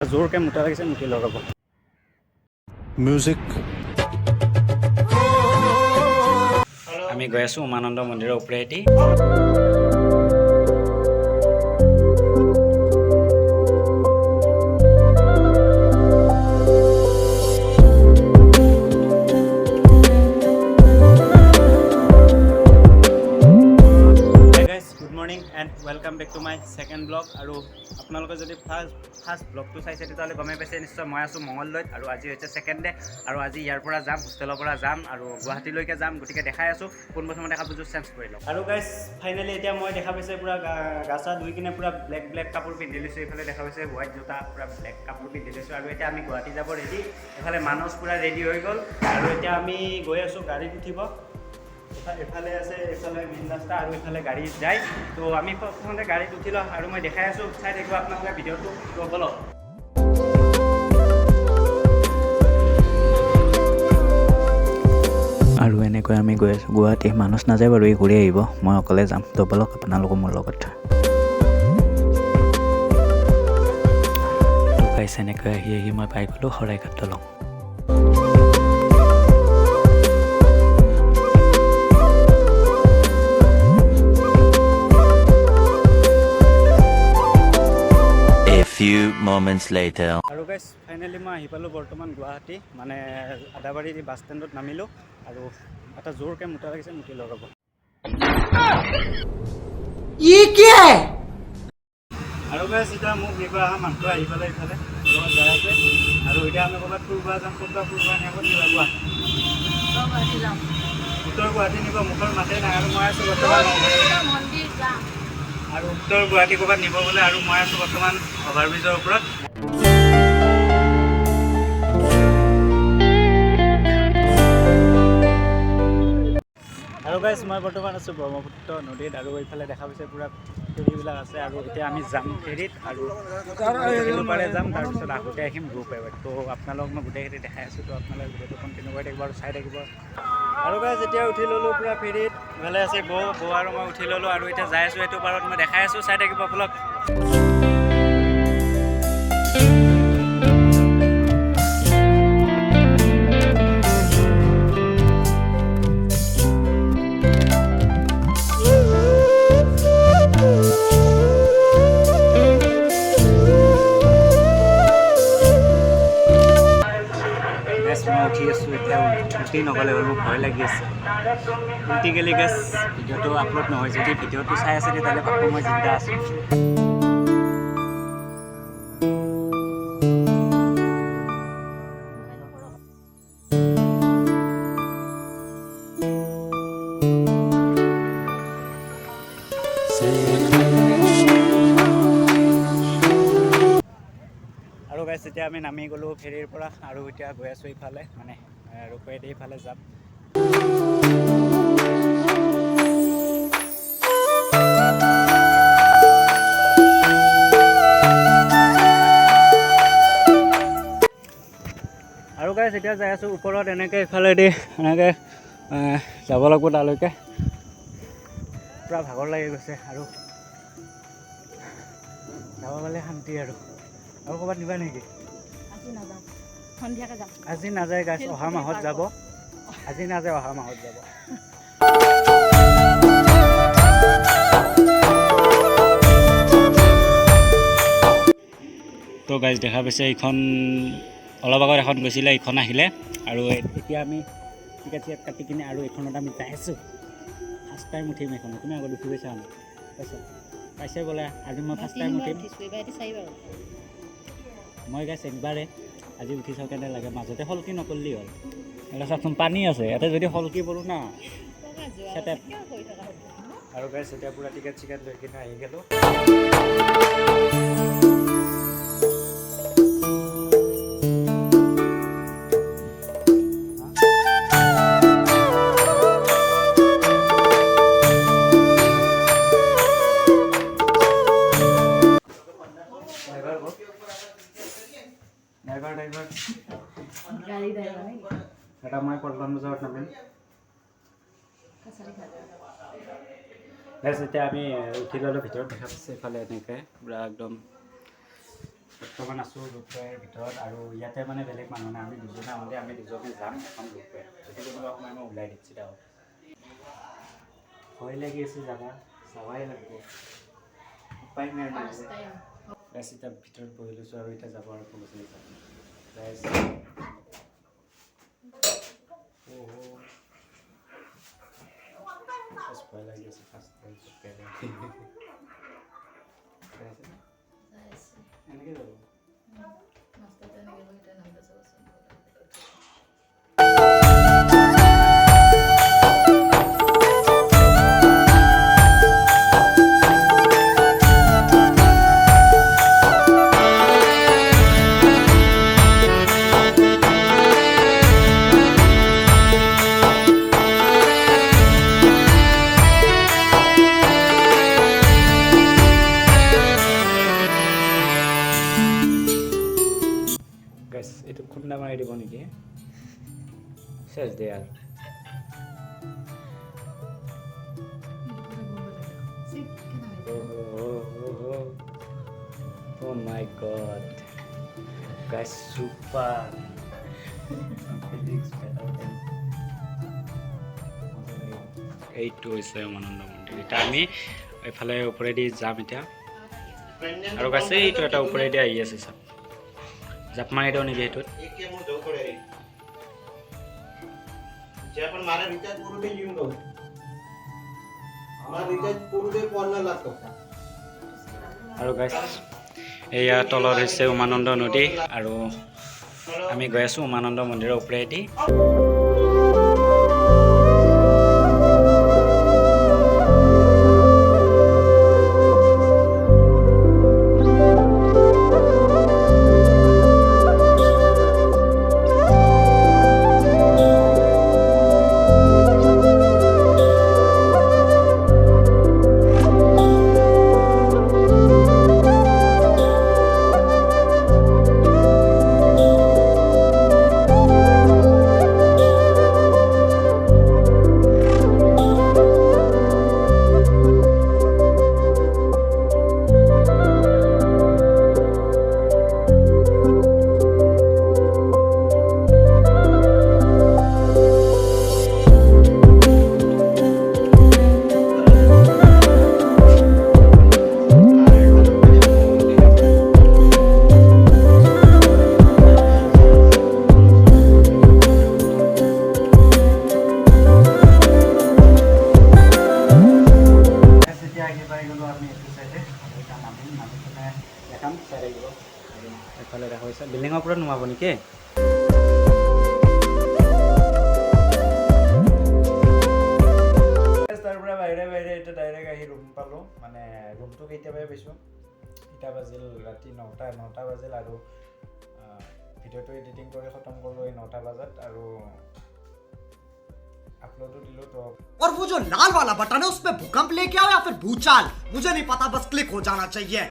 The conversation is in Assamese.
জোৰকে মুটা লাগিছে মুঠি লগাব মিউজিক আমি গৈ আছো উমানন্দ মন্দিৰৰ ওপৰেদি good morning and welcome back to my second blog আৰু আপোনালোকে যদি ফাৰ্ষ্ট ব্লগটো চাইছে তেতিয়াহ'লে গমেই পাইছে নিশ্চয় মই আছোঁ মংগলদৈত আৰু আজি হৈছে ছেকেণ্ড ডে আৰু আজি ইয়াৰ পৰা যাম হোষ্টেলৰ পৰা যাম আৰু গুৱাহাটীলৈকে যাম গতিকে দেখাই আছোঁ পোনপ্ৰথমতে কাপোৰযোৰ চেঞ্জ কৰি লওঁ আৰু গাইজ ফাইনেলি এতিয়া মই দেখা পাইছে পূৰা গা চা ধুই কিনে পূৰা ব্লেক কাপোৰ পিন্ধি লৈছোঁ এইফালে দেখা পাইছে হোৱাইট জোতা পূৰা ব্লেক কাপোৰ পিন্ধি লৈছোঁ আৰু এতিয়া আমি গুৱাহাটী যাব ৰেডি এইফালে মানস পূৰা ৰেডি হৈ গ'ল আৰু এতিয়া আমি গৈ আছোঁ গাড়ীত উঠিব এফালে আছে এইফালে মেইন ৰাস্তা আৰু এইফালে গাড়ী যায় তো আমি প্ৰথমতে গাড়ীত উঠি লওঁ আৰু মই দেখাই আছোঁ চাই থাকিব আপোনালোকে ভিডিঅ'টো ব'লক আৰু এনেকৈ আমি গৈ আছোঁ গুৱাহাটী মানুহ নাযায় বাৰু এই ঘূৰি আহিব মই অকলে যাম তো ব'লক আপোনালোকো মোৰ লগত গাইছ এনেকৈ আহি মই পাই গ'লোঁ শৰাইঘাট দলং few moments later আৰু গাইছ ফাইনেলি মই আহি পালোঁ বৰ্তমান গুৱাহাটী মানে আদাবাৰী বাছ ষ্টেণ্ডত নামিলোঁ আৰু এটা জোৰকৈ মুটা লাগিছে মুঠি লগাব আৰু গাইছ এতিয়া মোক নিব অহা মানুহটো আহি পেলাই ইফালে লগত যাই আছে আৰু এতিয়া আমি ক'ৰবাত ফুৰিব যাম ক'ৰবাত ফুৰিব শেষত নিব উত্তৰ গুৱাহাটী নিব মুখৰ মাতেই নাই আৰু মই আছোঁ বৰ্তমান আৰু উত্তৰ গুৱাহাটী ক'ৰবাত নিব বোলে আৰু মই আছোঁ বৰ্তমান অভাৰব্ৰিজৰ ওপৰত আৰু গাইছ মই বৰ্তমান আছোঁ ব্ৰহ্মপুত্ৰ নদীত আৰু এইফালে দেখা পাইছে পূৰা ফেৰীবিলাক আছে আৰু এতিয়া আমি যাম ফেৰীত আৰু পাৰে যাম তাৰপিছত আহোঁতে আহিম ropeway তো আপোনালোকক মই গোটেইখিনি দেখাই আছোঁ তো আপোনালোকে ভিডিঅ'টো কণ্টিনিউ কৰি থাকিব আৰু চাই থাকিব আৰু গাইছ এতিয়া উঠি ল'লোঁ পূৰা ফেৰীত ভালে আছে বৌ আৰু মই উঠি ল'লোঁ আৰু এতিয়া যাই আছোঁ এইটো পাৰত মই দেখাই আছোঁ চাই থাকিব আপোনালোক উঠি আছোঁ এতিয়া উঠি নগ'লে হ'ল মোৰ ভয় লাগি আছে উল্টি গেলি গেছ ভিডিঅ'টো আপলোড নহয় যদি ভিডিঅ'টো চাই আছে তেতিয়াহ'লে ভাবো মই জিন্দা আছোঁ আৰু গাইছ এতিয়া আমি নামি গ'লোঁ ফেৰীৰ পৰা আৰু এতিয়া গৈ আছোঁ ইফালে মানে ropewayদি ইফালে যাম আৰু গাইছ এতিয়া যাই আছোঁ ওপৰত এনেকৈ ইফালেদি এনেকৈ যাব লাগিব তালৈকে পূৰা ভাগৰ লাগি গৈছে আৰু যাব পালে শান্তি আৰু ক'ৰবাত নিবা নেকি আজি নাযায় গাইছ অহা মাহত যাব আজি নাযায় অহা মাহত যাব তো গাইছ দেখা পাইছে এইখন অলপ আগত এখন গৈছিলে এইখন আহিলে আৰু এতিয়া আমি টিকেট কাটি কিনে আৰু এইখনত আমি যাই আছোঁ ফাৰ্ষ্ট টাইম উঠিম এইখনত তুমি আগত উঠি গৈছা আমি পাইছে বোলে আজি মই ফাৰ্ষ্ট টাইম উঠিম মই গাইছ একবাৰে আজি উঠি চাওঁ কেনে লাগে মাজতে হলকি নকৰিলেই হ'ল এটা চাওকচোন পানী আছে ইয়াতে যদি হলকি পৰোঁ না আৰু গাইছ এতিয়া পূৰা টিকেট চিকেট লৈ কিনে আহি গ'লোঁ এটা মই পল্টন বজাৰত নামিম গাইছ এতিয়া আমি উঠি ল'লোঁ ভিতৰত দেখা পাইছে এইফালে এনেকৈ পূৰা একদম বৰ্তমান আছোঁ ৰোপৱেৰ ভিতৰত আৰু ইয়াতে মানে বেলেগ মানুহ নাই আমি দুজনে হ'লে আমি দুজনে যাম এখন ৰোপৱে যদি কোনোবা সময় মই ওলাই দিছোঁ তাও ভয় লাগি আছে যাবাই লাগিব উপায় নাই গাইছ এতিয়া ভিতৰত বহি লৈছোঁ আৰু এতিয়া যাব আৰু পুলিচলৈ যাম গাইছ ভয় লাগি আছে ফাৰ্ষ্ট টাইম এনেকৈ যাব গাইছ এইটো খুন্দা মাৰি দিব নেকি চেচ দে আৰু Oh my god guys super এইটো হৈছে উমানন্দ মন্দিৰ এতিয়া আমি এইফালে ওপৰেদি যাম এতিয়া আৰু গাইছ এইটো এটা ওপৰেদি আহি আছে চাওক জাপ মাৰি দিওঁ নেকি সেইটোত আৰু গাইছ এয়া তলত হৈছে উমানন্দ নদী আৰু আমি গৈ আছোঁ উমানন্দ মন্দিৰৰ ওপৰেদি এফালে দেখা হৈছে বিল্ডিঙৰ ওপৰত নোমাব নেকি তাৰ পৰা বাহিৰে এতিয়া ডাইৰেক্ট আহি ৰুম পালোঁ মানে ৰুমটো কেতিয়াবাই পাইছোঁ এতিয়া বাজিল ৰাতি 9টা বাজিল আৰু ভিডিঅ'টো এডিটিং কৰি খতম কৰিলোঁ এই 9টা বজাত আৰু আপलोड दिलो तो और वो जो लाल वाला बटन है उस पे भूकंप लेके आओ या फिर भूचाल मुझे नहीं पता बस क्लिक हो जाना चाहिए